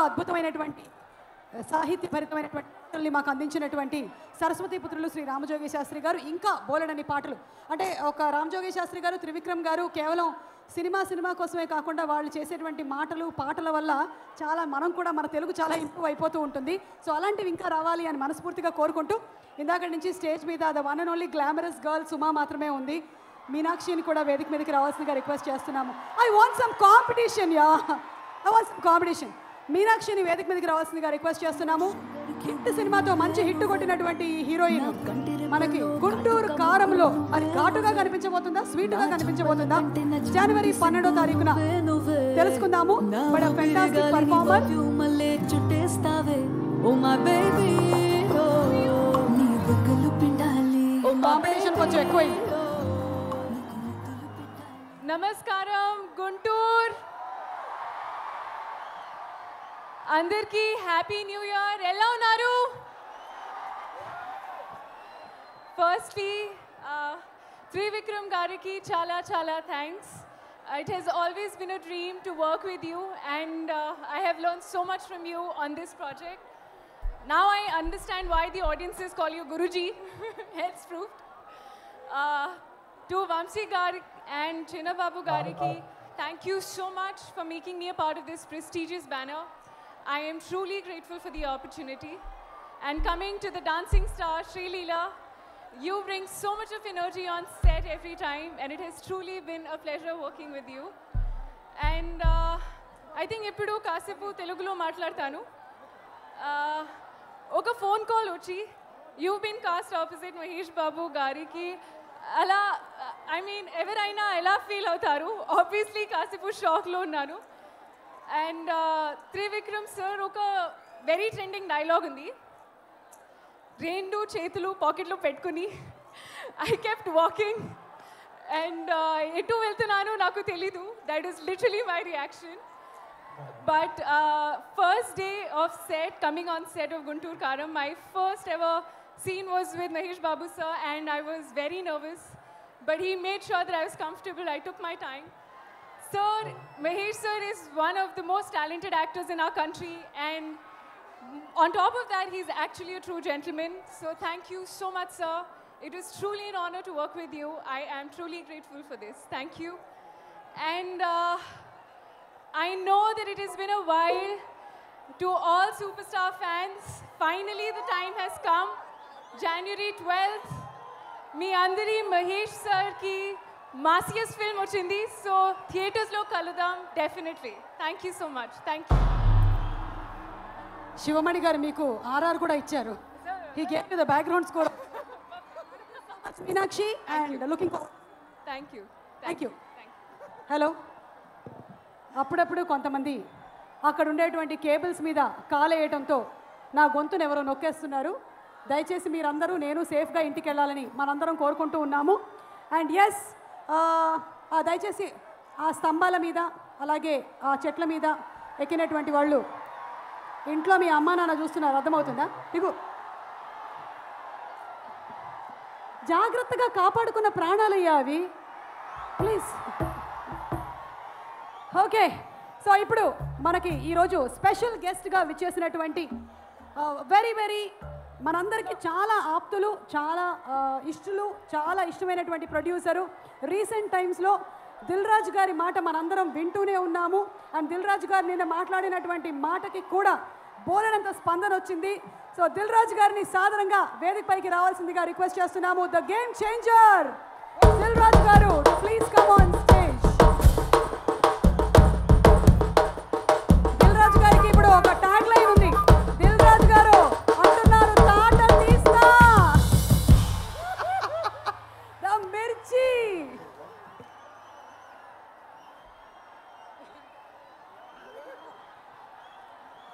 అద్భుతమైనటువంటి సాహిత్యభరితమైనటువంటి మాకు అందించినటువంటి సరస్వతి పుత్రులు శ్రీ రామజోగి శాస్త్రి గారు ఇంకా బోలెడని పాటలు అంటే ఒక రామజోగి శాస్త్రి గారు త్రివిక్రమ్ గారు కేవలం సినిమా కోసమే కాకుండా వాళ్ళు చేసేటువంటి మాటలు పాటల వల్ల చాలా మనం కూడా మన తెలుగు చాలా ఇంప్రూవ్ అయిపోతూ ఉంటుంది. సో అలాంటివి ఇంకా రావాలి అని మనస్ఫూర్తిగా కోరుకుంటూ ఇందాక నుంచి స్టేజ్ మీద the one and only glamorous girl Suma మాత్రమే ఉంది. మీనాక్షిని కూడా వేదిక మీదకి రావాల్సిందిగా రిక్వెస్ట్ చేస్తున్నాము. I want some competition. మీనాక్షిని వేదిక మీదకి రావాల్సిందిగా రిక్వెస్ట్ చేస్తున్నాము. హిట్ సినిమాతో మంచి హిట్ కొట్టినటువంటి హీరోయిన్ మనకి గుంటూరు కారంలో అది ఘాటుగా కనిపించబోతుందా స్వీట్గా కనిపించబోతుందా జనవరి 12వ తారీఖున తెలుసుకుందాము. But a fantastic performer. Competition కొంచెం ఎక్కువైంది. నమస్కారం గుంటూరు అందరికీ హ్యాపీ న్యూ ఇయర్. ఎలా ఉన్నారు? ఫస్ట్లీ త్రివిక్రమ్ గారికి చాలా చాలా thanks. It has always been a dream to work with you and I have learned so much from you on this project. Now I understand why the audiences call you Guruji. Hence proved. To Vamsi Gari and Chinnababu Gariki, thank you so much for making me a part of this prestigious banner. I am truly grateful for the opportunity. And coming to the dancing star, Sri Leela, you bring so much of energy on set every time and it has truly been a pleasure working with you. And I think ippudu kasepu telugulo maatladtanu. Oka phone call vachi, you've been cast opposite Mahesh Babu Gariki. Ala, I mean, everaina ela feel avtaru? Obviously kasepu shock lo unnanu. And Trivikram sir oka very trending dialogue undi. Rendu chetulu pocket lo pettukoni I kept walking and etu veltunanu naku telidu. That is literally my reaction. But first day of set, coming on set of Guntur Karam, my first ever scene was with Mahesh Babu sir and I was very nervous. But he made sure that I was comfortable. I took my time. Sir, Mahesh sir is one of the most talented actors in our country and on top of that, he's actually a true gentleman. So thank you so much, sir. It was truly an honor to work with you. I am truly grateful for this. Thank you. And I know that it has been a while. To all superstar fans, finally the time has come. January 12th, మీ అందరి మహేష్ సార్కి massiest film వచ్చింది. So థియేటర్స్లో కలుద్దాం definitely. Thank you so much. Thank you. Sivamani గారు మీకు RR కూడా ఇచ్చారు. He gave the background score. Meenakshi and looking thank you. Hello. అప్పుడప్పుడు కొంతమంది అక్కడ ఉండేటువంటి కేబుల్స్ మీద కాలేయటంతో నా గొంతును ఎవరో నొక్కేస్తున్నారు. దయచేసి మీరందరూ నేను సేఫ్గా ఇంటికి వెళ్ళాలని మనందరం కోరుకుంటూ ఉన్నాము. అండ్ ఎస్, దయచేసి ఆ స్తంభాల మీద అలాగే ఆ చెట్ల మీద ఎక్కినటువంటి వాళ్ళు ఇంట్లో మీ అమ్మా నాన్న చూస్తున్నారు, అర్థమవుతుందా? ఇగో జాగ్రత్తగా కాపాడుకున్న ప్రాణాలయ్యా అవి, ప్లీజ్. ఓకే, సో ఇప్పుడు మనకి ఈరోజు స్పెషల్ గెస్ట్గా విచ్చేసినటువంటి వెరీ మనందరికీ చాలా ఆప్తులు, చాలా ఇష్టలు, చాలా ఇష్టమైనటువంటి ప్రొడ్యూసరు. రీసెంట్ టైమ్స్లో దిల్ రాజు గారి మాట మనందరం వింటూనే ఉన్నాము. అండ్ దిల్ రాజు గారు నిన్న మాట్లాడినటువంటి మాటకి కూడా బోలెనంత స్పందన వచ్చింది. సో దిల్ రాజు గారిని సాధారణంగా వేదిక పైకి రావాల్సిందిగా రిక్వెస్ట్ చేస్తున్నాము. The game changer Dil Raju గారు, please come on stage. Dil Raju గారికి ఇప్పుడు ఒక ట్యాగ్ లైన్ ఉంది. దిల్ రాజు గారు అంటున్నారు, తాట తీస్తా ద మిర్చి.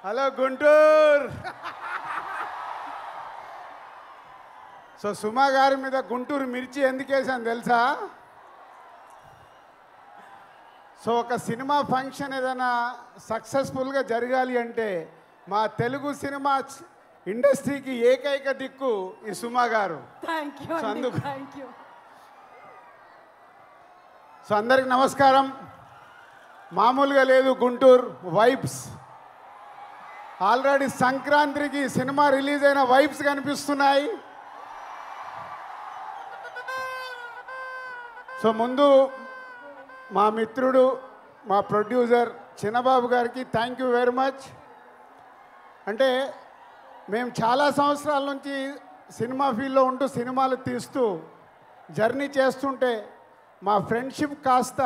హలో గుంటూరు. సో సుమా గారి మీద గుంటూరు మిర్చి ఎందుకు వేసాను తెలుసా? సో ఒక సినిమా ఫంక్షన్ ఏదైనా సక్సెస్ఫుల్గా జరగాలి అంటే మా తెలుగు సినిమా ఇండస్ట్రీకి ఏకైక దిక్కు ఈ సుమా గారు. సో అందరికి నమస్కారం. మామూలుగా లేదు గుంటూరు వైబ్స్. ఆల్రెడీ సంక్రాంతికి సినిమా రిలీజ్ అయిన వైబ్స్ కనిపిస్తున్నాయి. సో ముందు మా మిత్రుడు మా ప్రొడ్యూసర్ చిన్నబాబు గారికి థ్యాంక్ యూ వెరీ మచ్. అంటే మేము చాలా సంవత్సరాల నుంచి సినిమా ఫీల్డ్లో ఉంటూ సినిమాలు తీస్తూ జర్నీ చేస్తుంటే మా ఫ్రెండ్షిప్ కాస్త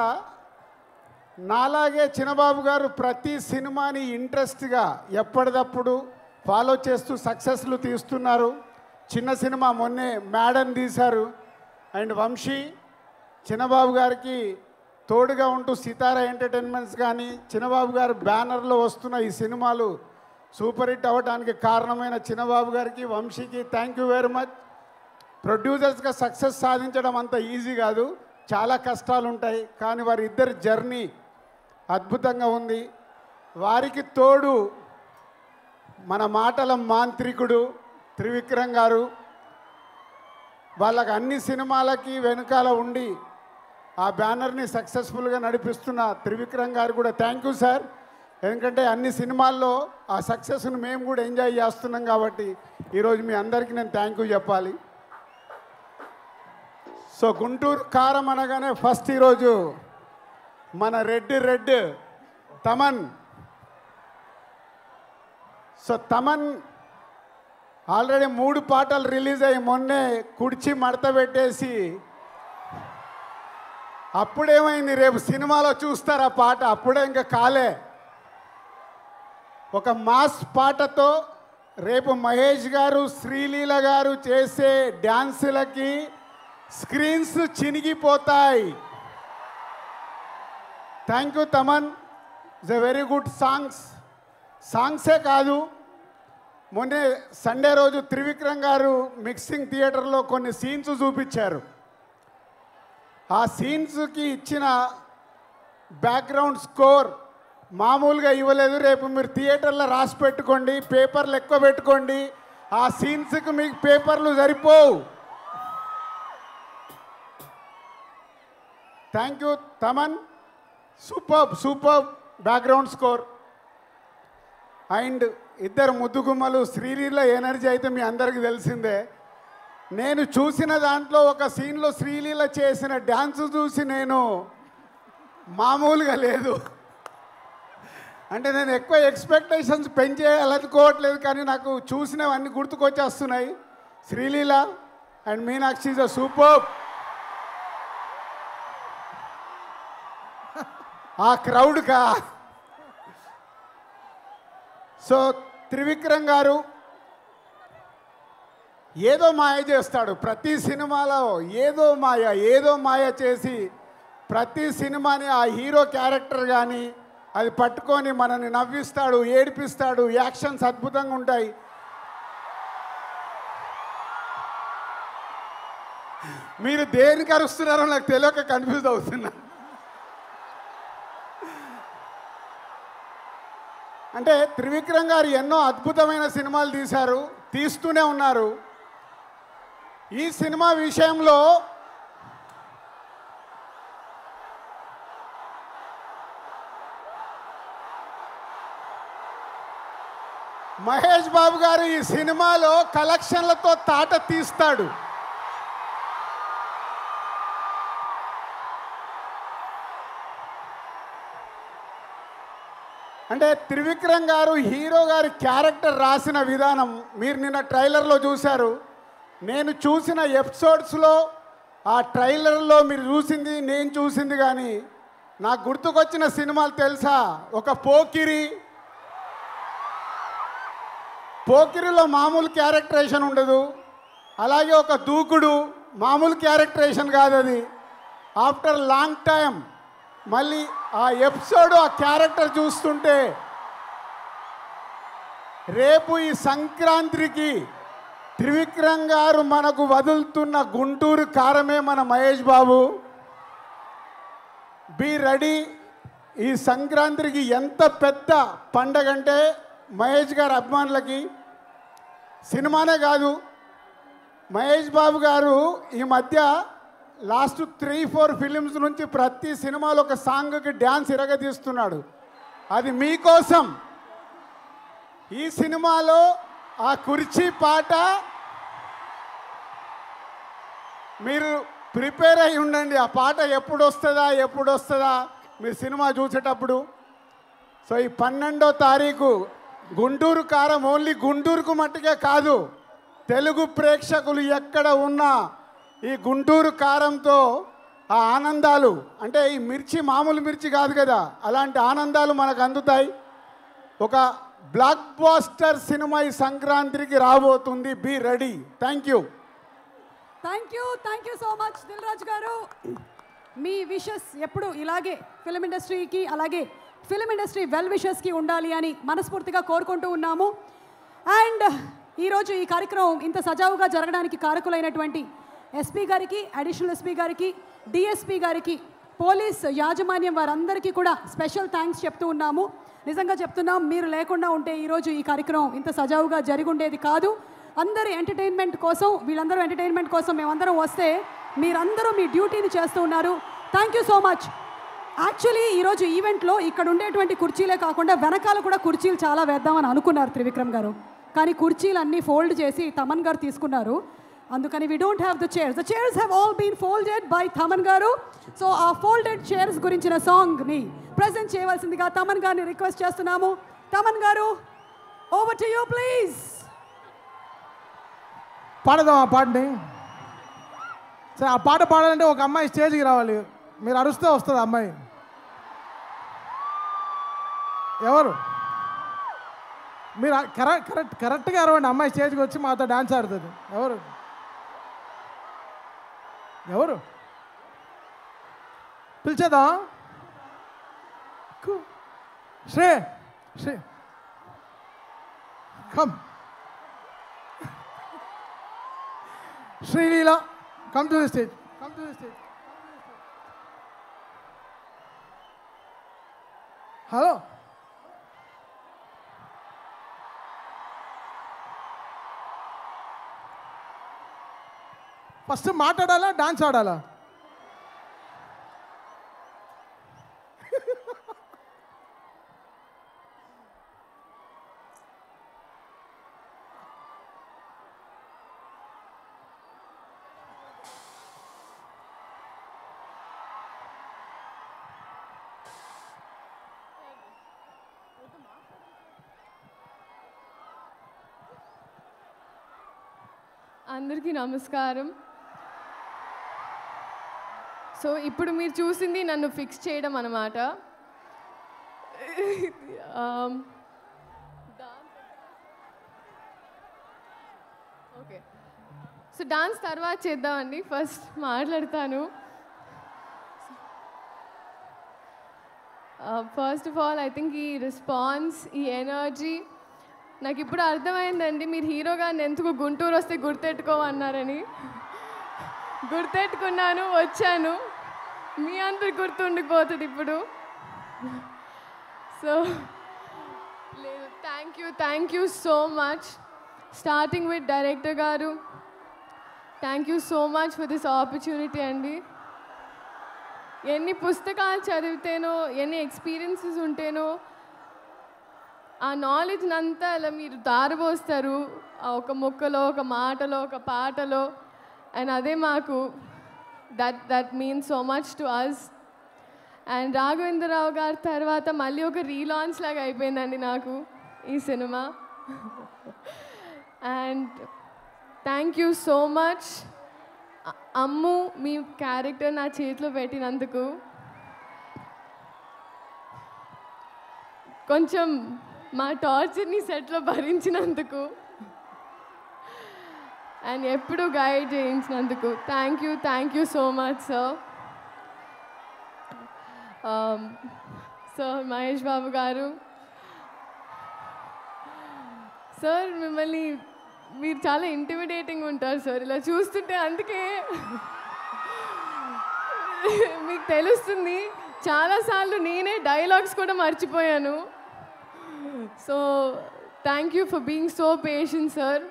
నాలాగే చిన్నబాబు గారు ప్రతి సినిమాని ఇంట్రెస్ట్గా ఎప్పటికప్పుడు ఫాలో చేస్తూ సక్సెస్లు తీస్తున్నారు. చిన్న సినిమా మొన్నే మేడన్ తీశారు. అండ్ వంశీ చిన్నబాబు గారికి తోడుగా ఉంటూ సితారా ఎంటర్టైన్మెంట్స్ కానీ చిన్నబాబు గారు బ్యానర్లో వస్తున్న ఈ సినిమాలు సూపర్ హిట్ అవ్వడానికి కారణమైన చిన్నబాబు గారికి వంశీకి థ్యాంక్ యూ వెరీ మచ్. ప్రొడ్యూసర్స్గా సక్సెస్ సాధించడం అంత ఈజీ కాదు, చాలా కష్టాలు ఉంటాయి. కానీ వారి ఇద్దరి జర్నీ అద్భుతంగా ఉంది. వారికి తోడు మన మాటల మాంత్రికుడు త్రివిక్రమ్ గారు. వాళ్ళకి అన్ని సినిమాలకి వెనకాల ఉండి ఆ బ్యానర్ని సక్సెస్ఫుల్గా నడిపిస్తున్న త్రివిక్రమ్ గారు కూడా థ్యాంక్ యూ సార్. ఎందుకంటే అన్ని సినిమాల్లో ఆ సక్సెస్ను మేము కూడా ఎంజాయ్ చేస్తున్నాం కాబట్టి ఈరోజు మీ అందరికీ నేను థ్యాంక్ యూ చెప్పాలి. సో గుంటూరు కారం అనగానే ఫస్ట్ ఈరోజు మన red Thaman. So Thaman already 3 పాటలు రిలీజ్ అయ్యి మొన్నే కుడిచి మడత పెట్టేసి అప్పుడేమైంది, రేపు సినిమాలో చూస్తారు ఆ పాట, అప్పుడే ఇంకా కాలే. ఒక మాస్ పాటతో రేపు మహేష్ గారు శ్రీలీల గారు చేసే డ్యాన్సులకి స్క్రీన్స్ చినిగిపోతాయి. Thank you Thaman. It's a very good సాంగ్సే కాదు, మొన్నే సండే రోజు త్రివిక్రమ్ గారు మిక్సింగ్ థియేటర్లో కొన్ని సీన్స్ చూపించారు. ఆ సీన్స్కి ఇచ్చిన బ్యాక్గ్రౌండ్ స్కోర్ మామూలుగా ఇవ్వలేదు. రేపు మీరు థియేటర్లో రాసి పెట్టుకోండి, పేపర్లు ఎక్కువ పెట్టుకోండి. ఆ సీన్స్కి మీకు పేపర్లు సరిపోవు. Thank you Thaman. Super background score. And ఇద్దరు ముద్దుగుమ్మలు శ్రీలీల ఎనర్జీ అయితే మీ అందరికీ తెలిసిందే. నేను చూసిన దాంట్లో ఒక సీన్లో శ్రీలీల చేసిన డ్యాన్స్ చూసి నేను మామూలుగా లేదు. అంటే నేను ఎక్కువ ఎక్స్పెక్టేషన్స్ పెంచేయాలనుకోవట్లేదు, కానీ నాకు చూసినవన్నీ గుర్తుకొచ్చేస్తున్నాయి. Sreeleela and Meenakshi is a super. ఆ క్రౌడ్కా. సో త్రివిక్రమ్ గారు ఏదో మాయ చేస్తాడు ప్రతి సినిమాలో, ఏదో మాయ చేసి ప్రతి సినిమాని ఆ హీరో క్యారెక్టర్ కానీ అది పట్టుకొని మనల్ని నవ్విస్తాడు, ఏడిపిస్తాడు. యాక్షన్స్ అద్భుతంగా ఉంటాయి. మీరు దేనికి అరుస్తున్నారో నాకు తెలియక కన్ఫ్యూజ్ అవుతున్నా. అంటే త్రివిక్రమ్ గారు ఎన్నో అద్భుతమైన సినిమాలు తీశారు, తీస్తూనే ఉన్నారు. ఈ సినిమా విషయంలో మహేష్ బాబు గారు ఈ సినిమాలో కలెక్షన్లతో తాట తీస్తాడు. అంటే త్రివిక్రమ్ గారు హీరో గారి క్యారెక్టర్ రాసిన విధానం మీరు నిన్న ట్రైలర్లో చూశారు. నేను చూసిన ఎపిసోడ్స్లో ఆ ట్రైలర్లో మీరు చూసింది నేను చూసింది కానీ నాకు గుర్తుకొచ్చిన సినిమాలు తెలుసా? ఒక పోకిరిలో మామూలు క్యారెక్టరేషన్ ఉండదు. అలాగే ఒక దూకుడు మామూలు క్యారెక్టరేషన్ కాదు అది. ఆఫ్టర్ లాంగ్ టైం మళ్ళీ ఆ ఎపిసోడ్ ఆ క్యారెక్టర్ చూస్తుంటే రేపు ఈ సంక్రాంతికి త్రివిక్రమ్ గారు మనకు వదులుతున్న గుంటూరు కారమే మన మహేష్ బాబు. Be ready. ఈ సంక్రాంతికి ఎంత పెద్ద పండగ అంటే మహేష్ గారి అభిమానులకి సినిమానే కాదు, మహేష్ బాబు గారు ఈ మధ్య లాస్ట్ 3-4 ఫిలిమ్స్ నుంచి ప్రతి సినిమాలో ఒక సాంగ్కి డ్యాన్స్ ఇరగదీస్తున్నాడు. అది మీకోసం. ఈ సినిమాలో ఆ కుర్చీ పాట మీరు ప్రిపేర్ అయి ఉండండి. ఆ పాట ఎప్పుడు వస్తుందా మీరు సినిమా చూసేటప్పుడు. సో ఈ 12వ తారీఖు గుంటూరు కారం ఓన్లీ గుంటూరుకు మట్టుకే కాదు, తెలుగు ప్రేక్షకులు ఎక్కడ ఉన్నా ఈ గుంటూరు కారంతో ఆ ఆనందాలు, అంటే ఈ మిర్చి మామూలు మిర్చి కాదు కదా, అలాంటి ఆనందాలు మనకు అందుతాయి. ఒక బ్లాక్ బాస్టర్ సినిమా ఈ సంక్రాంతికి రాబోతుంది. Be ready. Thank you so much Dil Raju గారు. మీ విషెస్ ఎప్పుడు ఇలాగే ఫిలిం ఇండస్ట్రీకి, అలాగే ఫిలిం ఇండస్ట్రీ వెల్ విషెస్కి ఉండాలి అని మనస్ఫూర్తిగా కోరుకుంటూ ఉన్నాము. అండ్ ఈరోజు ఈ కార్యక్రమం ఇంత సజావుగా జరగడానికి కారకులైనటువంటి ఎస్పీ గారికి, అడిషనల్ ఎస్పీ గారికి, డిఎస్పీ గారికి, పోలీస్ యాజమాన్యం వారందరికీ కూడా స్పెషల్ థ్యాంక్స్ చెప్తూ ఉన్నాము. నిజంగా చెప్తున్నాం, మీరు లేకుండా ఉంటే ఈరోజు ఈ కార్యక్రమం ఇంత సజావుగా జరిగి ఉండేది కాదు. అందరి ఎంటర్టైన్మెంట్ కోసం, వీళ్ళందరూ ఎంటర్టైన్మెంట్ కోసం మేమందరం వస్తే మీరందరూ మీ డ్యూటీని చేస్తూ ఉన్నారు. Thank you so much. Actually ఈరోజు ఈవెంట్లో ఇక్కడ ఉండేటువంటి కుర్చీలే కాకుండా వెనకాల కూడా కుర్చీలు చాలా వేద్దామని అనుకున్నారు త్రివిక్రమ్ గారు, కానీ కుర్చీలు అన్నీ ఫోల్డ్ చేసి తమన్ గారు తీసుకున్నారు. అందుకని we don't have the chairs. The chairs have all been folded by Thaman గారు. సో ఆ ఫోల్డెడ్ చైర్స్ గురించిన సాంగ్ని ప్రజెంట్ చేయవలసిందిగా తమన్ గారిని రిక్వెస్ట్ చేస్తున్నాము. తమన్ గారు, ఓవర్ టు యూ ప్లీజ్. పాడదాం ఆ పాటని. సరే, ఆ పాట పాడాలంటే ఒక అమ్మాయి స్టేజ్కి రావాలి. మీరు అరుస్తే వస్తుంది అమ్మాయి. ఎవరు? మీరు కరెక్ట్గా అరవండి. అమ్మాయి స్టేజ్కి వచ్చి మాతో డాన్స్ ఆడుతుంది. ఎవరు పిలిచేదా? Sree come. Sreeleela, come to the stage. Hello, first మాట్లాడాలా, డాన్స్ ఆడాలా? అందరికీ నమస్కారం. సో ఇప్పుడు మీరు చూసింది నన్ను ఫిక్స్ చేయడం అన్నమాట. ఓకే, సో డాన్స్ తర్వాత చేద్దామండి. ఫస్ట్ మాట్లాడతాను. First of all, I think ఈ రెస్పాన్స్, ఈ ఎనర్జీ నాకు ఇప్పుడు అర్థమైందండి. మీరు హీరో గారిని ఎందుకు గుంటూరు వస్తే గుర్తెట్టుకోమన్నారని. గుర్తెట్టుకున్నాను, వచ్చాను. మీ అందరికి గుర్తుండిపోతుంది ఇప్పుడు. సో లేదు, thank you so much. Starting with director గారు, thank you so much for this opportunity అండి. ఎన్ని పుస్తకాలు చదివితేనో, ఎన్ని ఎక్స్పీరియన్సెస్ ఉంటేనో ఆ నాలెడ్జ్ని అంతా అలా మీరు దారబోస్తారు, ఒక ముక్కలో, ఒక మాటలో, ఒక పాటలో. అండ్ అదే మాకు that means so much to us. And Raghavendrarao గారి తర్వాత మళ్ళీ ఒక రీలాంచ్ లాగా అయిపోయిందండి నాకు ఈ సినిమా. And thank you so much Ammu, మీ క్యారెక్టర్ నా చేతిలో పెట్టినందుకు. కొంచెం మా టార్చర్ని సెట్లో భరించినందుకు అండ్ ఎప్పుడు గైడ్ చేయించినందుకు thank you so much sir. Sir Mahesh Babu గారు, సార్ మిమ్మల్ని మీరు చాలా ఇంటిమిడేటింగ్ ఉంటారు సార్. ఇలా చూస్తుంటే అందుకే మీకు తెలుస్తుంది. చాలాసార్లు నేనే డైలాగ్స్ కూడా మర్చిపోయాను. So thank you for being so patient sir.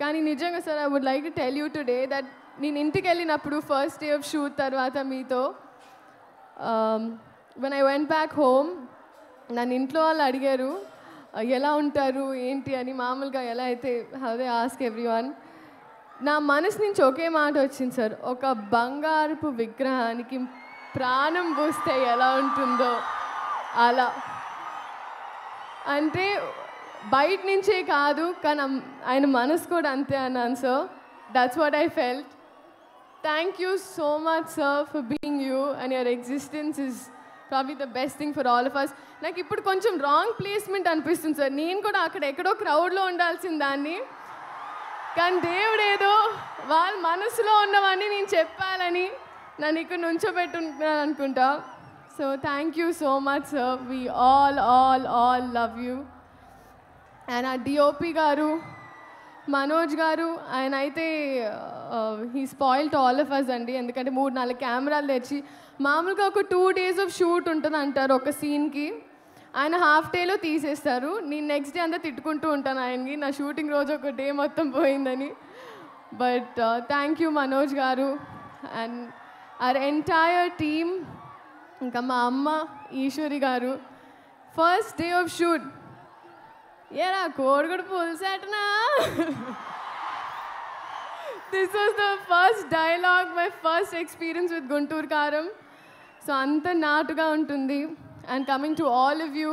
కానీ నిజంగా sir, I would like to tell you today that నేను ఇంటికి వెళ్ళినప్పుడు ఫస్ట్ డే ఆఫ్ షూట్ తర్వాత మీతో when I went back home, నన్ను ఇంట్లో వాళ్ళు అడిగారు ఎలా ఉంటారు ఏంటి అని మామూలుగా ఎలా అయితే హౌ దే ఆస్క్ ఎవ్రీవన్. నా మనసు నుంచి ఒకే మాట వచ్చింది సార్, ఒక బంగారపు విగ్రహానికి ప్రాణం పోస్తే ఎలా ఉంటుందో అలా. అంటే బయట నుంచే కాదు కానీ ఆయన మనసు కూడా అంతే అన్నాను sir. That's what I felt. Thank you so much sir for being you and your existence is probably the best thing for all of us. నాకు ఇప్పుడు కొంచెం రాంగ్ ప్లేస్మెంట్ అనిపిస్తుంది సార్. నేను కూడా అక్కడ ఎక్కడో క్రౌడ్లో ఉండాల్సిన దాన్ని, కానీ దేవుడు ఏదో వాళ్ళ మనసులో ఉన్నవన్నీ నేను చెప్పాలని నన్ను ఇక్కడ నుంచోబెట్టుకుంటున్నాను అనుకుంటా. So thank you so much sir. We all love you. And uh DOP గారు మనోజ్ గారు, ఆయన అయితే he spoil to all of us అండి. ఎందుకంటే 3-4 కెమెరాలు తెచ్చి మామూలుగా ఒక 2 days ఆఫ్ షూట్ ఉంటుంది అంటారు ఒక సీన్కి, ఆయన హాఫ్ డేలో తీసేస్తారు. నేను నెక్స్ట్ డే అంతా తిట్టుకుంటూ ఉంటాను ఆయనకి, నా షూటింగ్ రోజు ఒక డే మొత్తం పోయిందని. బట్ థ్యాంక్ యూ మనోజ్ గారు అండ్ అవర్ ఎంటైర్ టీమ్. ఇంకా మా అమ్మ ఈశ్వరి గారు, ఫస్ట్ డే ఆఫ్ షూట్ ఏరా కోడిగుడు పులిసేటనా, this was the first dialogue, my first experience with Guntur Kaaram. So అంత నాటుగా ఉంటుంది. And coming to all of you,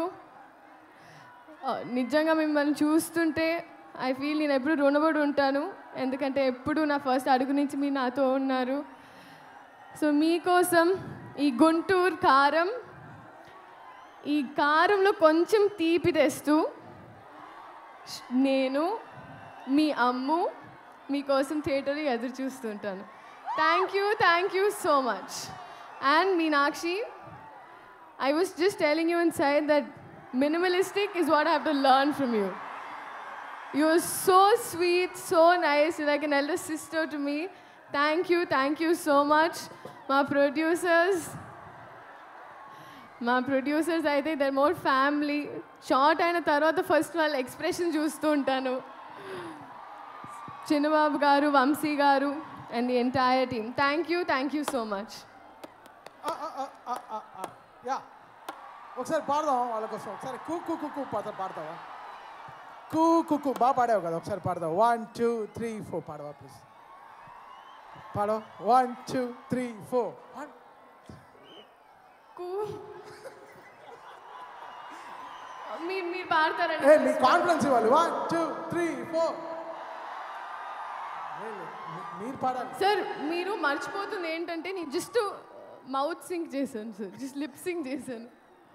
నిజంగా మిమ్మల్ని చూస్తుంటే ఐ ఫీల్ నేను ఎప్పుడు రుణపడి ఉంటాను, ఎందుకంటే ఎప్పుడు నా ఫస్ట్ అడుగు నుంచి మీరు నాతో ఉన్నారు. సో మీకోసం ఈ గుంటూరు కారం, ఈ కారంలో కొంచెం తీపి తెస్తూ నేను మీ అమ్ము మీకోసం థియేటర్లో ఎదురు చూస్తుంటాను. Thank you so much. And Meenakshi, I was just telling you inside that minimalistic is what I have to learn from you. You are so sweet, so nice. You're like an elder sister to me. Thank you so much. My producers, I think they're more family. Short అయిన తర్వాత first వాళ్ళ expression చూస్తూ ఉంటాను. చిన్నబాబు గారు, వంశీ గారు and the entire team. Thank you so much. Yeah, ఒకసారి పాడదాం వాళ్ళ కోసం. ఒకసారి కూ కూ కూ కూ పాడతావా? కూ కూ కూ బాగా పాడావు కదా, ఒకసారి పాడదాం. 1 2 3 4 పాడవా ప్లీజ్? పాడవ. 1 2 3 4. మీరు పాడతారండి. మీ కాన్ఫిడెన్స్ ఇవ్వాలి. 1 2 3 4. మీరు పాడాలి సార్. మీరు మర్చిపోతుంది ఏంటంటే నేను జస్ట్ మౌత్ సింక్ చేశాను సార్, జస్ట్ లిప్ సింక్ చేశాను.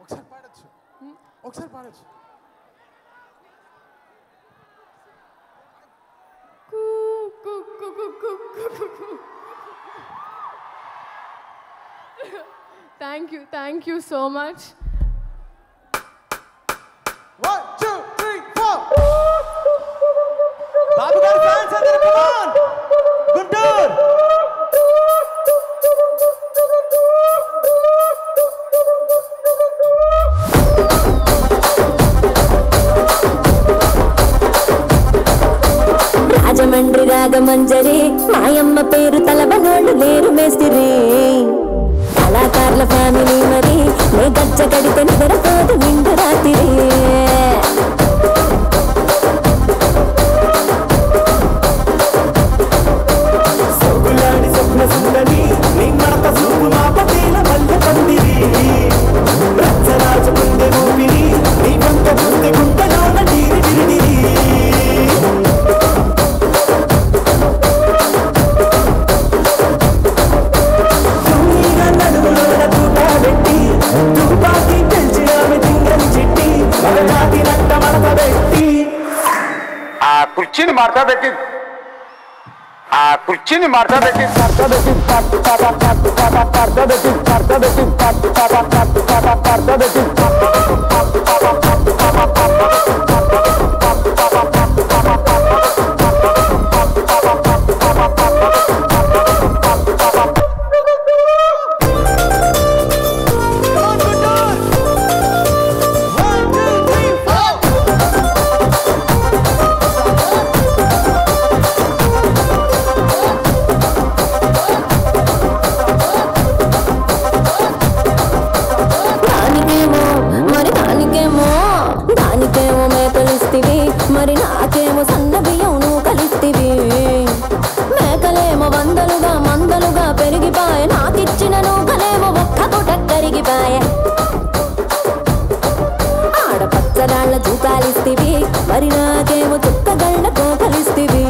ఒకసారి పాడచ్చు. Thank you so much. 1 2 3 4. బాబు గారి ఫ్యాన్స్ అందరూ కమ్ ఆన్ గుంటూరు. రాజమండ్రి రాగమంజరి మాయమ్మ పేరు తలబనోళ్ళు లేరు మేస్తిరి, కళాకారుల ఫ్యామిలీ మరి నే గచ్చ కడితే నిద్రపోదు నిండు రాత్రి. స్వప్న సుందరి నీ మడత చూపు మా పతేల మల్లె పందిరి, రచ్చరాజు ముందే ఊపిరి నీ వంక ముందే గుంటలోన నీరి విరిడిరి. నడుములోన తూట పెట్టి తుపాకి పెంచి ఆమె తింగని చెట్టి మగజాతి నట్ట మడత పెట్టి ఆ కుర్చీని మార్తా పెట్టి దానికేమో మరి నాకేమో చుక్కగళ్ళ కోకలిస్తివి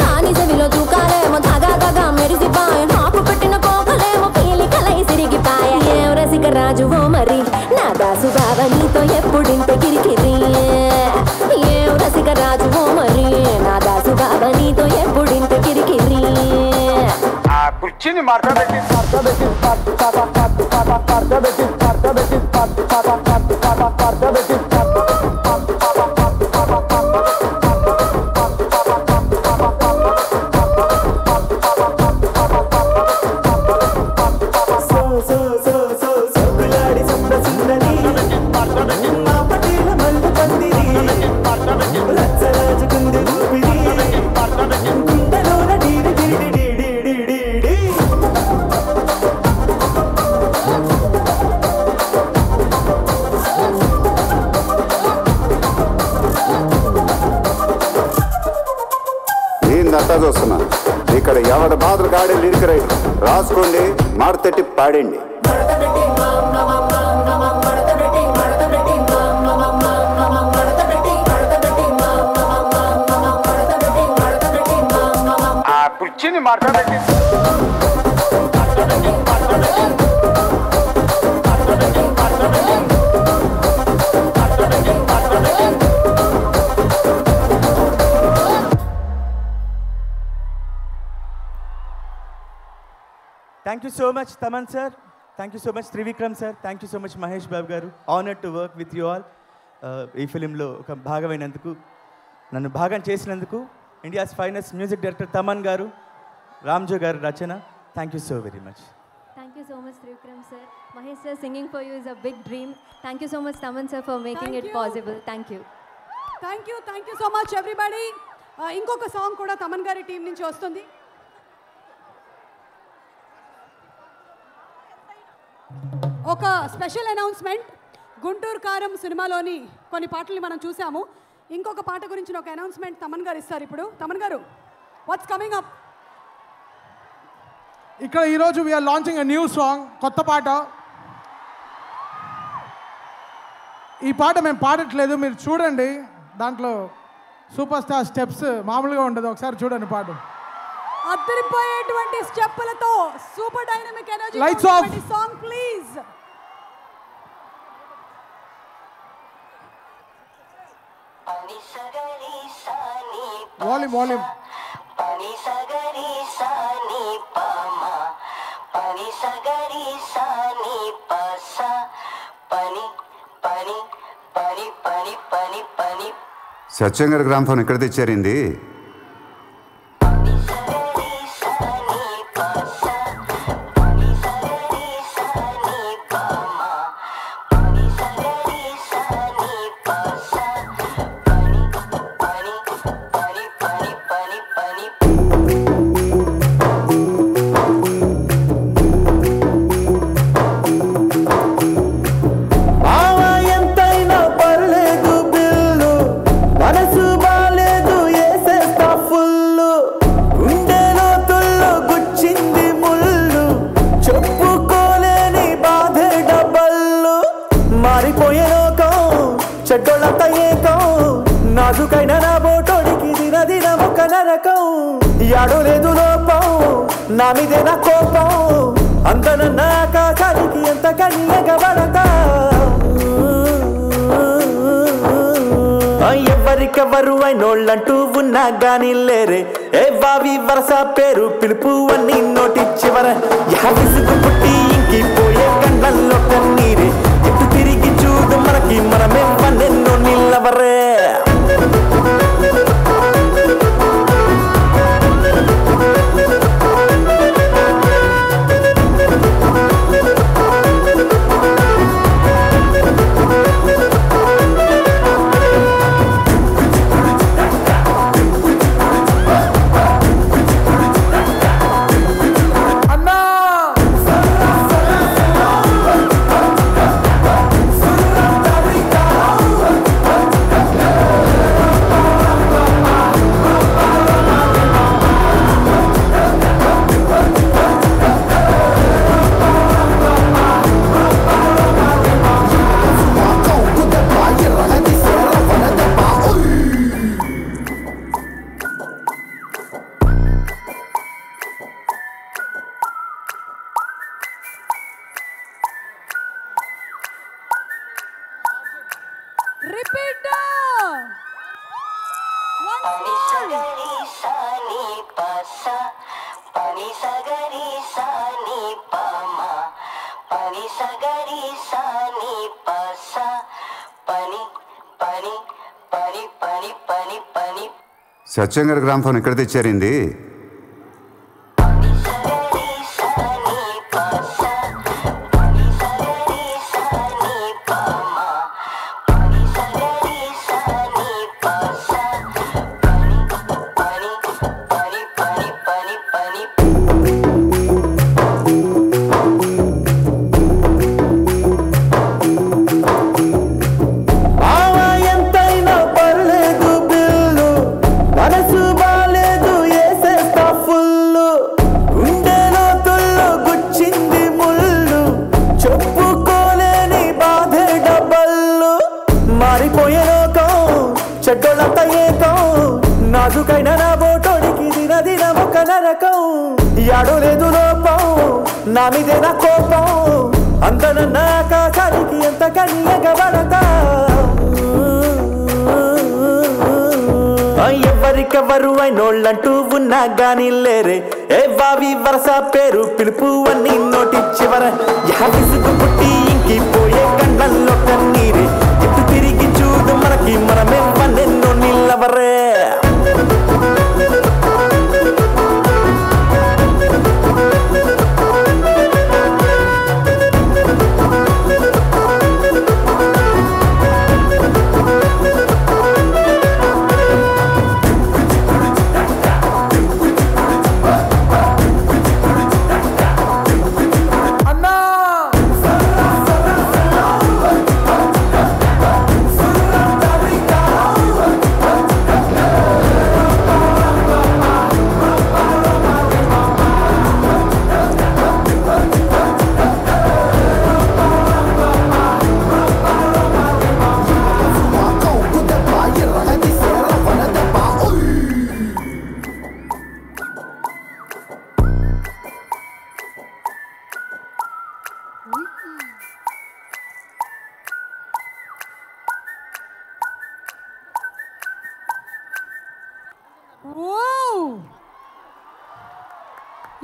దాని చెవిలో చూకాలేమో తగా మెరిసిపాయ నాకు పెట్టిన కోకలేమో పీలికలై సిరిగిపాయ ఏం రసిక రాజువో మరి నా దాసు బావ నీతో ఎప్పుడింత కిరికిరి ఏం రసిక రాజువో మరి నా దాసు బావ నీతో ఎప్పుడింత కిరికిరి కుర్చీని మాట్లాడబెట్టి చూస్తున్నా ఇక్కడ ఎవడ బాధలు గాడే లిరిక్ రైటర్ రాసుకోండి మాడతెట్టి పాడండి ఆ కుర్చీని మాట్లాడబెట్టి Thank you so much, Taman sir. Thank you so much, Trivikram sir. Thank you so much, Mahesh Babu garu. Honored to work with you all. ఈ ఫిలింలో ఒక భాగమైనందుకు నన్ను భాగం చేసినందుకు India's finest music director Thaman గారు రామ్జో గారు రచన thank you so very much Thank you so much, Trivikram sir. Mahesh sir, singing for you is a big dream. Thank you so much, Taman sir, for making it possible. Thank you. Thank you so much everybody. ఇంకొక song కూడా తమన్ గారి team నుంచి వస్తుంది. ఒక special announcement. Guntur కారం సినిమాలోని కొన్ని పాటల్ని మనం చూసాము. ఇంకొక పాట గురించి ఒక అనౌన్స్మెంట్ తమన్ గారు ఇస్తారు ఇప్పుడు. తమన్ గారు, వాట్స్ కమింగ్ అప్? ఇక్కడ ఈరోజు we are launching a new song, కొత్త పాట. ఈ పాట మేము పాడట్లేదు, మీరు చూడండి. దాంట్లో సూపర్ స్టార్ స్టెప్స్ మామూలుగా ఉండదు, ఒకసారి చూడండి పాట. అదిరిపోయేటువంటి స్టెప్పులతో super dynamic energy. Lights off song please. Volume volume. pani sagari sani pama pani sagari sani pasa pani pani pani pani pani pani సత్యంగారి గ్రామ్ఫోన్ ఎక్కడ తెచ్చారింది? చెడ్డోళ్ళంతా ఏకం నాజుకైన నా బోటోడికి దినదిన ఒక నరకం యాడో లేదు లోపం నా మీదే నా కోపం అందనన్న ఆకాశానికి ఎంత కన్యగబడతా ఎవరికెవరు అయినోళ్ళంటూ ఉన్నా గాని లేరే ఏ వావి వరస పేరు పిలుపు అన్ని నోటి చివర విసుగు పుట్టి ఇంకిపోయే కళ్ళల్లో కన్నీరే ఎటు తిరిగి చూడు మనకి మనమే పన్నెన్నో నిల్లవరే అన్నా sa pani sa ga ri sa ni pa ma pani sa ga ri sa ni pa sa pani pani pani pani pani pani సత్యం గారి గ్రామఫోన్ ఎక్కడ తెచ్చారండి? నాజుకైన నా బోటోడికి దిన దిన ఒక నరకం యాడో లేదు లోపం నా మీదే నా కోపం అందనన్న ఆకాశానికి ఎంత కన్యగబడతా ఎవరికెవరు అయినోళ్ళంటూ ఉన్నా గాని లేరే ఏ వావి వరస పేరు పిలుపు అన్ని నోటి చివర విసుగు పుట్టి ఇంకిపోయే కళ్ళల్లో కన్నీరే ఎటు తిరిగి చూడు మనకి మనమే పన్నెన్నో నిల్లవరే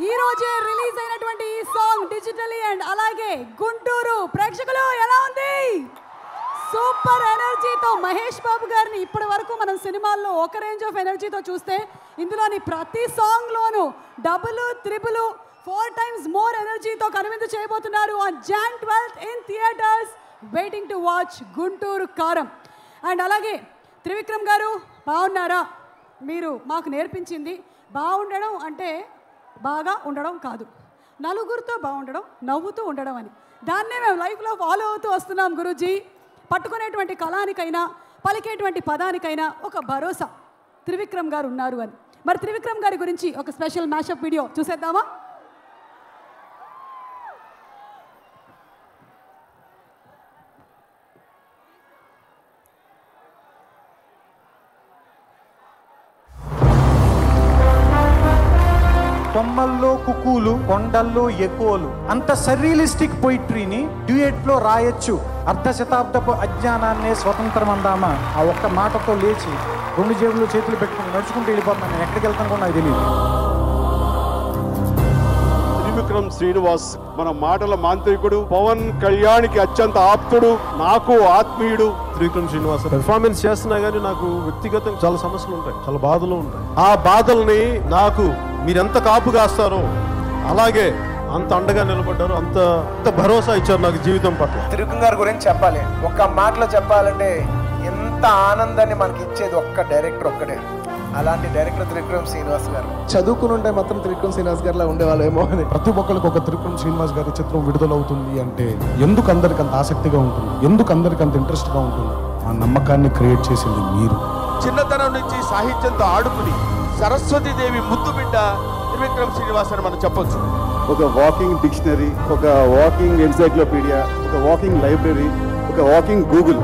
ఈ రోజే రిలీజ్ అయినటువంటి ఈ సాంగ్ డిజిటలీ అండ్ అలాగే గుంటూరు ప్రేక్షకులు ఎలా ఉంది? సూపర్ ఎనర్జీతో మహేష్ బాబు గారిని ఇప్పటి వరకు మనం సినిమాల్లో ఒక రేంజ్ ఆఫ్ ఎనర్జీతో చూస్తే ఇందులోని ప్రతి సాంగ్లోనూ డబుల్ త్రిబుల్ 4 times మోర్ ఎనర్జీతో కనువిందు చేయబోతున్నారు on Jan 12th in theatres. Waiting to watch Guntur కారం. అండ్ అలాగే త్రివిక్రమ్ గారు బాగున్నారా? మీరు మాకు నేర్పించింది బాగుండడం అంటే బాగా ఉండడం కాదు, నలుగురితో బాగుండడం, నవ్వుతూ ఉండడం అని. దాన్నే మేము లైఫ్లో ఫాలో అవుతూ వస్తున్నాం గురూజీ. పట్టుకునేటువంటి కళానికైనా పలికేటువంటి పదానికైనా ఒక భరోసా త్రివిక్రమ్ గారు ఉన్నారు అని. మరి త్రివిక్రమ్ గారి గురించి ఒక స్పెషల్ మ్యాషప్ వీడియో చూసేద్దామా? కొమ్మల్లో కుక్కులు, కొండల్లో ఎక్కువలు, అంత సర్రియలిస్టిక్ పొయిట్రీని డ్యూయెట్లో రాయొచ్చు. అర్ధ శతాబ్దపు అజ్ఞానాన్నే స్వతంత్రం అందామా. ఆ ఒక్క మాటతో లేచి 2 జేబుల్లో చేతులు పెట్టుకుని నడుచుకుంటూ వెళ్ళిపోతున్నాను. నేను ఎక్కడికి వెళ్తాను కూడా నాకు తెలియదు. త్రివిక్రమ్ శ్రీనివాస్ మన మాటల మాంత్రికుడు, పవన్ కళ్యాణ్కి అత్యంత ఆప్తుడు, నాకు ఆత్మీయుడు. త్రివిక్రమ్ శ్రీనివాస్ పెర్ఫార్మెన్స్ చేస్తున్నా కానీ నాకు వ్యక్తిగతంగా చాలా సమస్యలు ఉంటాయి, చాలా బాధలు ఉంటాయి. ఆ బాధల్ని నాకు మీరెంత కాపు కాస్తారో అలాగే అంత అండగా నిలబడ్డారు, అంత భరోసా ఇచ్చారు నాకు జీవితం పట్ల. త్రివిక్రమ్ గారి గురించి చెప్పాలి, ఒక్క మాటలో చెప్పాలంటే ఎంత ఆనందాన్ని మనకి ఇచ్చేది ఒక్క డైరెక్టర్ ఒక్కడే. అలాంటి డైరెక్టర్ త్రివిక్రమ్ శ్రీనివాస్ గారు. చదువుకుని ఉంటే మాత్రం త్రివిక్రమ్ శ్రీనివాస్ గారిలా ఉండేవాళ్ళేమో అని. ప్రతి ఒక్కరికి ఒక త్రివిక్రమ్ శ్రీనివాస్ గారి చిత్రం విడుదలవుతుంది అంటే ఎందుకు అందరికి అంత ఆసక్తిగా ఉంటుంది, ఎందుకు అందరికి అంత ఇంట్రెస్ట్గా ఉంటుంది? ఆ నమ్మకాన్ని క్రియేట్ చేసింది మీరు. చిన్నతనం నుంచి సాహిత్యంతో ఆడుకుని సరస్వతీదేవి ముద్దు బిడ్డ త్రివిక్రమ్ శ్రీనివాస్ అని మనం చెప్పొచ్చు. ఒక వాకింగ్ డిక్షనరీ, ఒక వాకింగ్ ఎన్సైక్లోపీడియా, ఒక వాకింగ్ లైబ్రరీ, ఒక వాకింగ్ గూగుల్.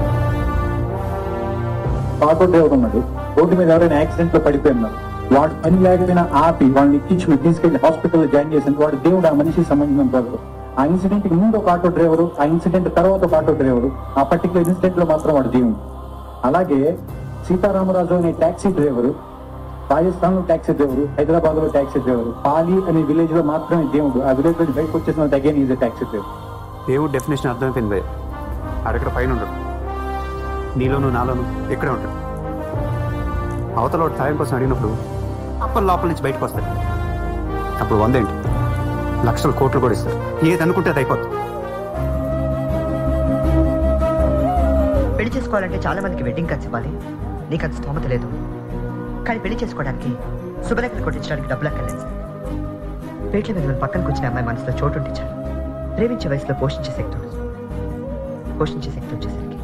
ఆటో డ్రైవర్ ఉన్నాడు, రోడ్డు మీద ఎవరైనా యాక్సిడెంట్ లో పడిపోయినారు, వాడు పని లేకపోయినా ఆపి వాళ్ళని ఎక్కించుకుని తీసుకెళ్లి హాస్పిటల్లో జాయిన్ చేసింది వాడు దేవుడు. ఆ మనిషికి సంబంధించిన ఆ ఇన్సిడెంట్ కి ముందు ఒక ఆటో డ్రైవరు, ఆ ఇన్సిడెంట్ తర్వాత ఒక ఆటో డ్రైవరు, ఆ పర్టికులర్ ఇన్సిడెంట్ లో మాత్రం వాడు దేవుడు. అలాగే సీతారామరాజు అనే ట్యాక్సీ డ్రైవరు రాజస్థాన్ లో ట్యాక్సీ డ్రైవరు, హైదరాబాద్ లో ట్యాక్సీ డ్రైవరు, పాలి అనే విలేజ్ లో మాత్రమే దేవుడు. ఆ విలేజ్ లో బయటకు వచ్చేసిన అగైన్ ఈజ్ ట్యాక్సీ డ్రైవర్. దేవుడు డెఫినేషన్ అర్థమైపోయింది భయ్య. ఆడెక్కడ పైన ఉండడు, నీలోను నాలోను ఎక్కడే ఉంటాడు. అవతల సాయం కోసం అడిగినప్పుడు అప్పల లోపల నుంచి బయటకు వస్తాడు. అప్పుడు 100 ఏంటి, లక్షలు కోట్లు కూడా ఇస్తారు. ఏది అనుకుంటే అది అయిపోతుంది. పెళ్లి చేసుకోవాలంటే చాలా మందికి వెడ్డింగ్ కార్డ్స్ ఇవ్వాలి. నీకు అంత స్తోమత లేదు. కానీ పెళ్లి చేసుకోవడానికి శుభలేఖలు కొట్టించడానికి డబ్బులు అక్కర్లేదు. పేట్ల మీద పక్కన కూర్చునే అమ్మాయి మనసులో చోటు ఉంటించాలి. ప్రేమించే వయసులో పోషించే శక్తి వచ్చేసరికి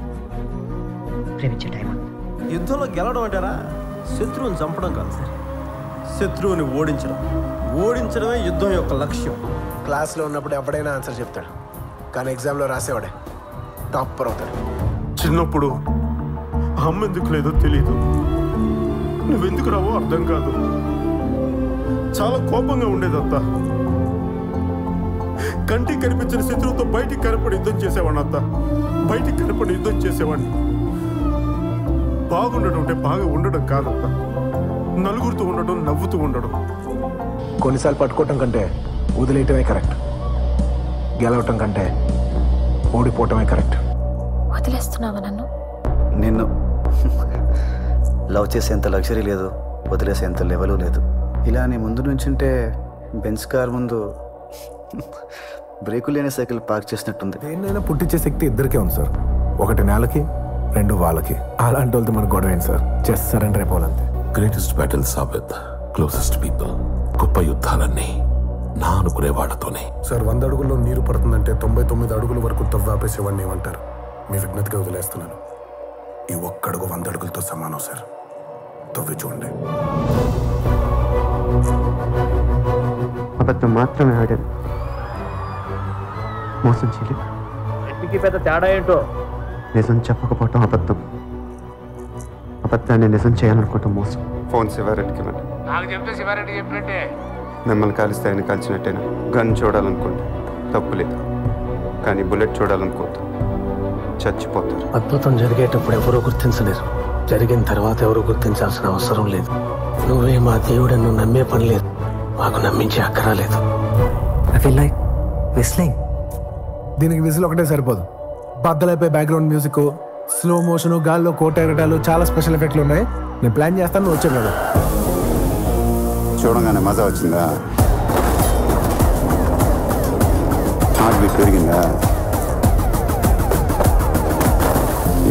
ప్రేమించే టైం. యుద్ధంలో గెలవడం అంటారా శత్రువుని చంపడం కాదు సార్, శత్రువుని ఓడించడమే యుద్ధం యొక్క లక్ష్యం. క్లాస్లో ఉన్నప్పుడు ఎవడైనా ఆన్సర్ చెప్తాడు, కానీ ఎగ్జామ్లో రాసేవాడే టాపర్ అవుతాడు. చిన్నప్పుడు అమ్మ ఎందుకు లేదో తెలీదు, నువ్వెందుకు రావో అర్థం కాదు. చాలా కోపంగా ఉండేదంతా. కంటికి కనిపించిన శత్రువుతో బయటికి కనపడి యుద్ధం చేసేవాడిని. అంతా బయటికి కనపడి యుద్ధం చేసేవాడిని. బాగుండడం అంటే బాగా ఉండడం కాదంతా, నలుగురితో ఉండడం, నవ్వుతూ ఉండడం. కొన్నిసార్లు పట్టుకోవటం కంటే వదిలేయటమే కరెక్ట్, గెలవటం కంటే ఓడిపోవటమే కరెక్ట్. వదిలేస్తున్నావా నన్ను? నిన్ను లవ్ చేసేంత లగ్జరీ లేదు, వదిలేసేంత లెవెలు లేదు. ఇలా నీ ముందు నుంచుంటే బెంచ్ కార్ ముందు బ్రేకు లేని సైకిల్ పార్క్ చేసినట్టుంది. దేన్నైనా పుట్టించే శక్తి ఇద్దరికే ఉంది సార్, ఒకటి నేలకి, రెండు వాళ్ళకి. అలాంటి వాళ్ళతో మనకు గొడవ ఏంటి సార్? జస్ట్ సరెండర్ అయిపోవాలంతే. Greatest battles are with closest people. గొప్ప యుద్ధాలన్నీ నా అనుకునే వాళ్ళతోనే. సార్ 100 అడుగుల్లో నీరు పడుతుందంటే 99 అడుగుల వరకు తవ్వాపేసేవాడిని ఏమంటారు? మీ విజ్ఞతగా వదిలేస్తున్నాను. ఈ ఒక్క అడుగు 100 అడుగులతో సమానం సార్. తవ్వి చూడండి. అబద్ధం మాత్రమే ఆడాను, మోసం చేయలేదు. ఇంటికి పెద్ద తేడా ఏంటో? నిజం చెప్పకపోవటం అబద్ధం, అబద్ధాన్ని నిజం చేయాలనుకోవటం మోసం. ఫోన్ శివారెడ్డికి ఇవ్వండి. నాకు చెప్తే శివారెడ్డి చెప్పినట్టే. మిమ్మల్ని కాలిస్తే ఆయన కాల్చినట్టేనా? గన్ చూడాలనుకోండి, తప్పు లేదు. కానీ బుల్లెట్ చూడాలనుకోవద్దు, చచ్చిపోతారు. అద్భుతం జరిగేటప్పుడు ఎవరూ గుర్తించలేరు, జరిగిన తర్వాత ఎవరు గుర్తించాల్సిన అవసరం లేదు. నువ్వే మా దేవుడని నువ్వు నమ్మే పని లేదు, మాకు నమ్మించే అక్కరా లేదు. దీనికి విజిల్ ఒకటే సరిపోదు. బద్దలైపోయి బ్యాక్గ్రౌండ్ మ్యూజిక్, స్లో మోషన్, గాల్లో కోట ఎగటాలు, చాలా స్పెషల్ ఎఫెక్ట్లు ఉన్నాయి. నేను ప్లాన్ చేస్తాను, నువ్వు వచ్చావు కదా. చూడగానే మజా వచ్చిందా? హార్ట్ బీట్ పెరిగిందా?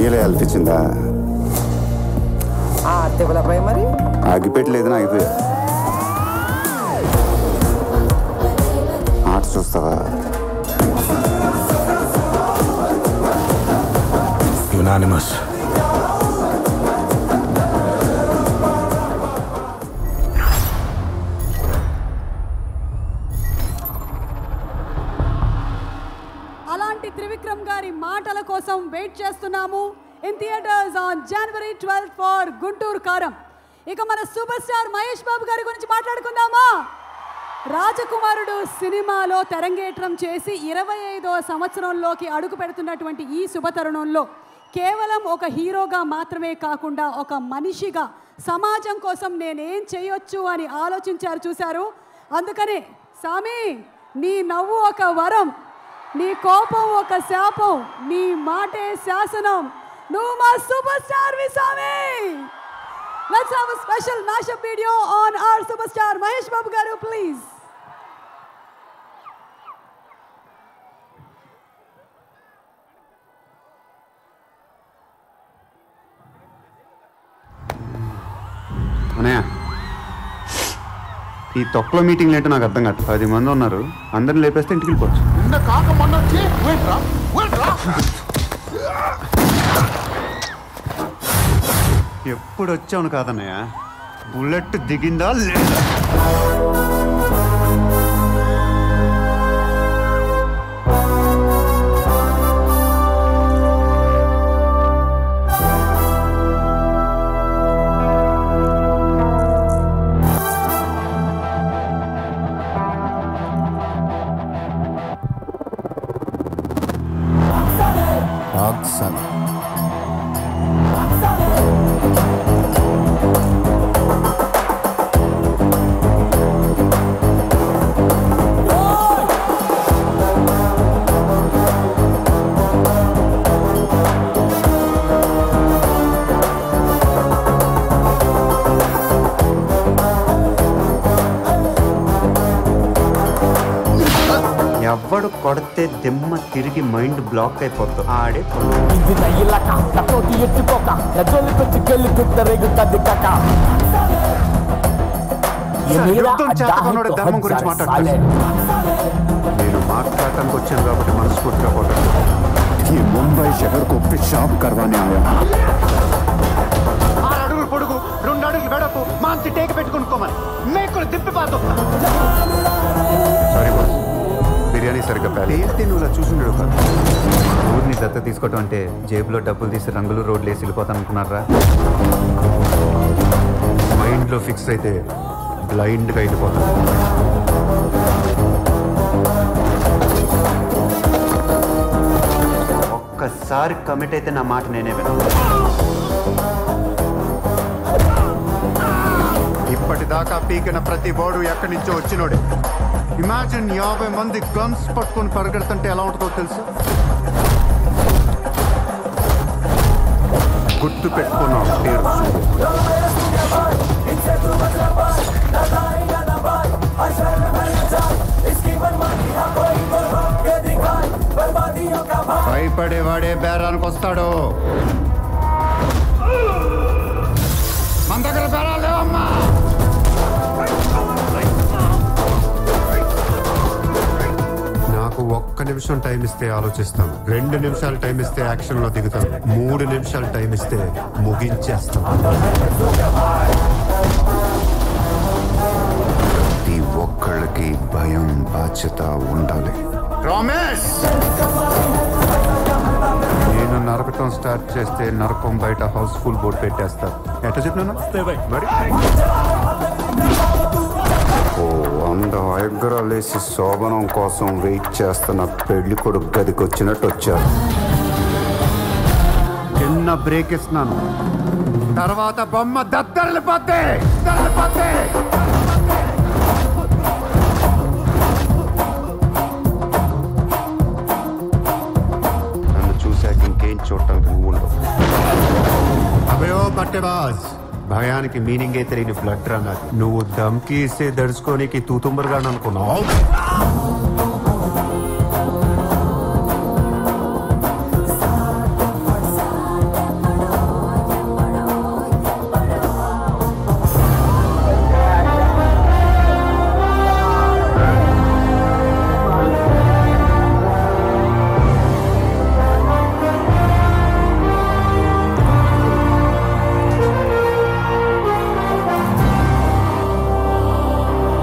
ఈలే అల్పించిందా? మరి ఆగిపెట్టలేదు, ఆగిపోయా. ఆట చూస్తావా? యునానిమస్. అలాంటి త్రివిక్రమ్ గారి మాటల కోసం వెయిట్ చేస్తున్నాము in theatres on January 12th for Guntur కారం. ఇక మన సూపర్ స్టార్ మహేష్ బాబు గారి గురించి మాట్లాడుకుందామా? రాజకుమారుడు సినిమాలో తెరంగేట్రం చేసి 25వ సంవత్సరంలోకి అడుగు పెడుతున్నటువంటి ఈ శుభతరుణంలో కేవలం ఒక హీరోగా మాత్రమే కాకుండా ఒక మనిషిగా సమాజం కోసం నేనేం చేయొచ్చు అని ఆలోచించారు, చూశారు. అందుకనే సామి, నీ నవ్వు ఒక వరం, నీ కోపం ఒక శాపం, నీ మాటే శాసనం. నువ్వు మా సూపర్ స్టార్ వి సామి. Let's have a special mashup video on our superstar Mahesh Babu garu, please. అన్నయ్య, ఈ తొక్కలో మీటింగ్లు ఏంటో నాకు అర్థం కాదు. 10 మంది ఉన్నారు, అందరిని లేపేస్తే ఇంటికి వెళ్ళిపోవచ్చు. ఎప్పుడు వచ్చావును కాదన్నయ్య, బుల్లెట్ దిగిందా లేదా? ఎవడు కొడితే దిమ్మ తిరిగి మైండ్ బ్లాక్ అయిపోతాం ఆడే ధర్మం గురించి మాట్లాడతాను. నేను మాట్లాడటానికి వచ్చాను కాబట్టి మనస్ఫూర్తిగా పోతాను. ये मुंबई शहर को पेशाब करवाने आया। 6 అడుగులు పొడుగు 2 అడుగులు వెడపు మాంచి టేక పెట్టుకునుకోమని మేకులు తిప్పిపాతో. సారీ బాస్, బిర్యానీ సరిగ్గా పేలితే నువ్వు ఇలా చూసుండడు కాదు. ఊరిని దత్త తీసుకోవటం అంటే జేబులో డబ్బులు తీసి రంగులు రోడ్లు వేసి వెళ్ళిపోతాను అనుకున్నారా? మైండ్లో ఫిక్స్ అయితే బ్లైండ్గా వెళ్ళిపోతాను. ఒక్కసారి కమిట్ అయితే నా మాట నేనే విన్నాను. ఇప్పటిదాకా పీకిన ప్రతి బోర్డు ఎక్కడి నుంచో వచ్చినోడే. ఇమాజిన్ 50 మంది గన్స్ పట్టుకొని పరిగెడుతుంటే ఎలా ఉంటుందో తెలుసు. గుర్తు పెట్టుకున్నాం పేరు. భయపడేవాడే బేరానికి వస్తాడు. మన దగ్గర బేరాలు లేవమ్మా. నాకు 1 నిమిషం టైం ఇస్తే ఆలోచిస్తాను. 2 నిమిషాలు టైం ఇస్తే యాక్షన్ లో దిగుతాను. 3 నిమిషాలు టైం ఇస్తే ముగించేస్తాను. ప్రతి ఒక్కళ్ళకి భయం బాధ్యత ఉండాలి. నేను నరకటం స్టార్ట్ చేస్తే నరకం బయట హౌస్ఫుల్ బోర్డు పెట్టేస్తారు. ఎట్లా చెప్పినా మరి ఎగ్గరాలేసి శోభనం కోసం వెయిట్ చేస్తున్న పెళ్లి కొడుకు గదికి వచ్చినట్టు వచ్చారు. చిన్న బ్రేక్ ఇస్తున్నాను, తర్వాత బొమ్మ దద్దరిల్లిపోతే ఇంకేం చూడటానికి నువ్వు ఉండవు. అభయో బట్టెబాజ్, భయానికి మీనింగే తెలియని బ్లడ్ రా నాది. నువ్వు దమ్కి ఇస్తే దడుచుకోనికి తూతుంబరుగా అనుకున్నావు.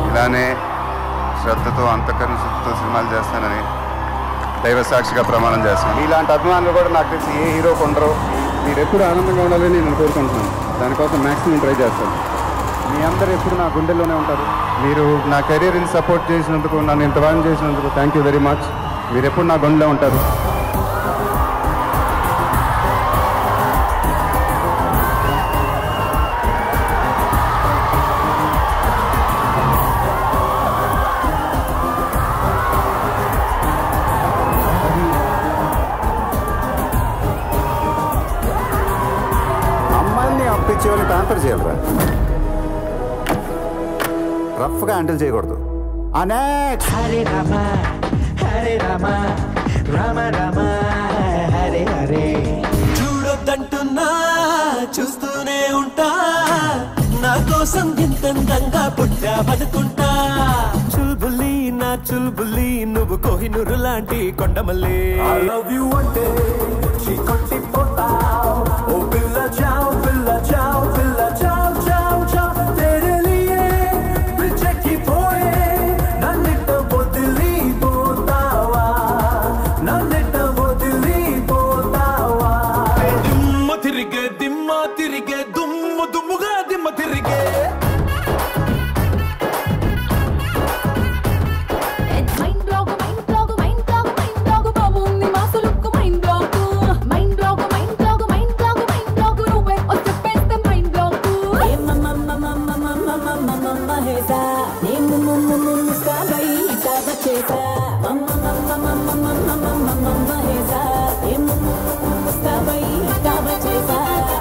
ఇలానే శ్రద్ధతో అంతఃకరణ శుద్ధితో సినిమాలు చేస్తానని దైవ సాక్షిగా ప్రమాణం చేస్తాను. ఇలాంటి అభిమానులు కూడా నాకు తెలిసి ఏ హీరోకి ఉండరు. మీరు ఎప్పుడు ఆనందంగా ఉండాలని నేను కోరుకుంటున్నాను. దానికోసం మ్యాక్సిమం ట్రై చేస్తాను. మీ అందరూ ఎప్పుడు నా గుండెల్లోనే ఉంటారు. మీరు నా కెరీర్ని సపోర్ట్ చేసినందుకు, నన్ను ఇంత బాగా చేసినందుకు థ్యాంక్ యూ వెరీ మచ్. మీరు ఎప్పుడు నా గుండెలో ఉంటారు. అప్పించేవాళ్ళు ట్రాన్స్ఫర్ చేయాలరా, రఫ్గా హ్యాండిల్ చేయకూడదు. హరే రామ హరే రామ రామ రామ హరే హరే. చూడొద్దంటున్నా చూస్తూనే ఉంటా, నా కోసం ఇంతంగా పుట్టావనుకుంటా. చుల్బుల్లి నా చుల్బుల్లి, నువ్వు కోహినూరు లాంటి కొండమల్లి. I love you అంటే చీకొట్టిపోతా. ఓ పిల్ల చావ్ పిల్ల చావ్ పిల్ల చావ్ చావ్ చావ్, తెరే లియే పిచ్చెక్కిపోయే నన్నిట్ట వదిలిపోతావా, నన్నిట్ట వదిలిపోతావా. దిమ్మ తిరిగే దుమ్ము దుమ్ముగా దిమ్మ తిరిగే.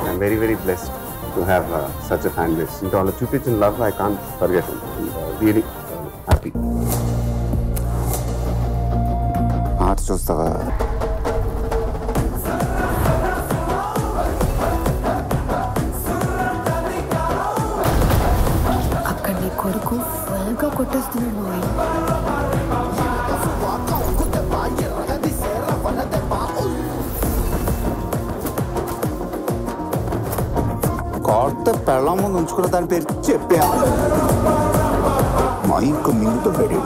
I'm very, very blessed to have such a fan base. Into all the చూపించిన love, I can't forget it. Really happy. మాట చూస్తావా? అక్కడ నీ కొడుకు ఫుల్గా కొట్టేస్తున్నాడు మావయ్య. కొత్త పెళ్ళం ముందు ఉంచుకున్న దాని పేరు చెప్పా. మైక్ మింగుతో పెడి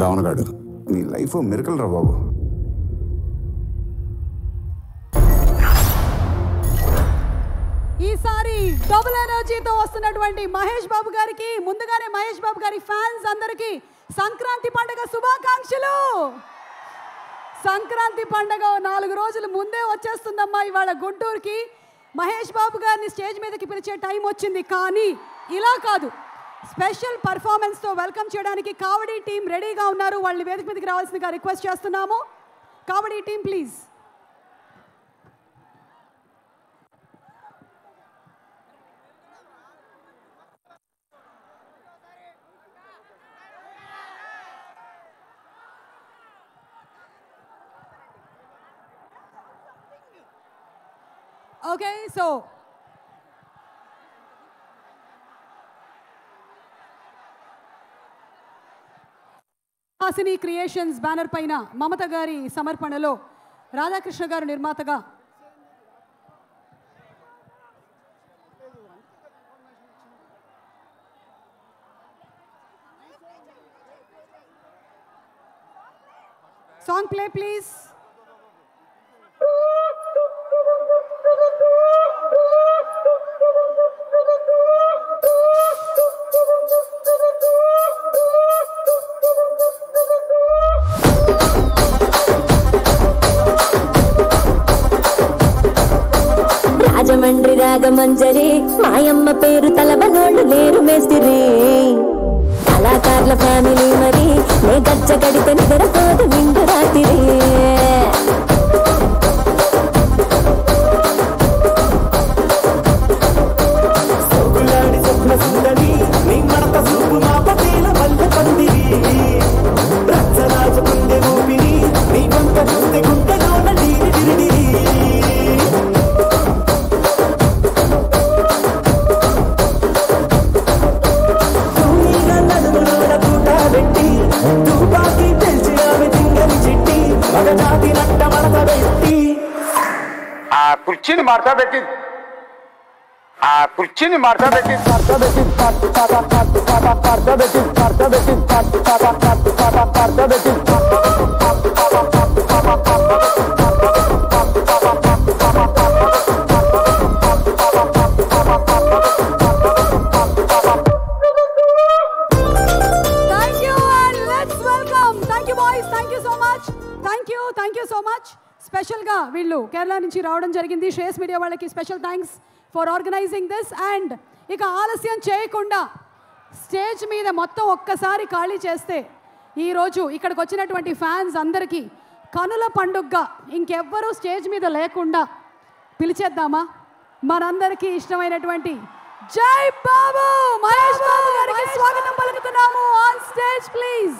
రావణ గారు, నీ లైఫ్ మిరకల్ రా బాబు. ఈసారి డబుల్ ఎనర్జీతో వస్తున్నటువంటి మహేష్ బాబు గారికి ముందుగానే మహేష్ బాబు గారి ఫ్యాన్స్ అందరికీ సంక్రాంతి పండుగ శుభాకాంక్షలు. సంక్రాంతి పండుగ 4 రోజుల ముందే వచ్చేస్తుందమ్మా ఇవాళ గుంటూరుకి. మహేష్ బాబు గారిని స్టేజ్ మీదకి పిలిచే టైం వచ్చింది, కానీ ఇలా కాదు, స్పెషల్ పర్ఫార్మెన్స్తో వెల్కమ్ చేయడానికి కావడి టీం రెడీగా ఉన్నారు. వాళ్ళని వేదిక మీదకి రావాల్సిందిగా రిక్వెస్ట్ చేస్తున్నాము. Kavadi team please. Okay, so Hasini creations banner పైన మమత గారి సమర్పణలో రాధాకృష్ణ గారు నిర్మాతగా సాంగ్ ప్లే ప్లీజ్. రాజమండ్రి రాగమంజరి మాయమ్మ పేరు తలబనోళ్ళు లేరు మేస్తిరి. కళాకారుల ఫ్యామిలీ మరి నే గచ్చ కడితే నిద్రపోదు నిండు రాత్రి. కుర్చీని మార్చబెట్టి స్పెషల్గా వీళ్ళు కేరళ నుంచి రావడం జరిగింది. శ్రేయస్ మీడియా వాళ్ళకి special thanks for organising this. And ఇక ఆలస్యం చేయకుండా స్టేజ్ మీద మొత్తం ఒక్కసారి ఖాళీ చేస్తే ఈరోజు ఇక్కడికి వచ్చినటువంటి ఫ్యాన్స్ అందరికీ కనుల పండుగగా ఇంకెవ్వరూ స్టేజ్ మీద లేకుండా పిలిచేద్దామా? మనందరికీ ఇష్టమైనటువంటి జై బాబు మహేష్ బాబు గారికి స్వాగతం పలుకుతున్నాము. On stage please.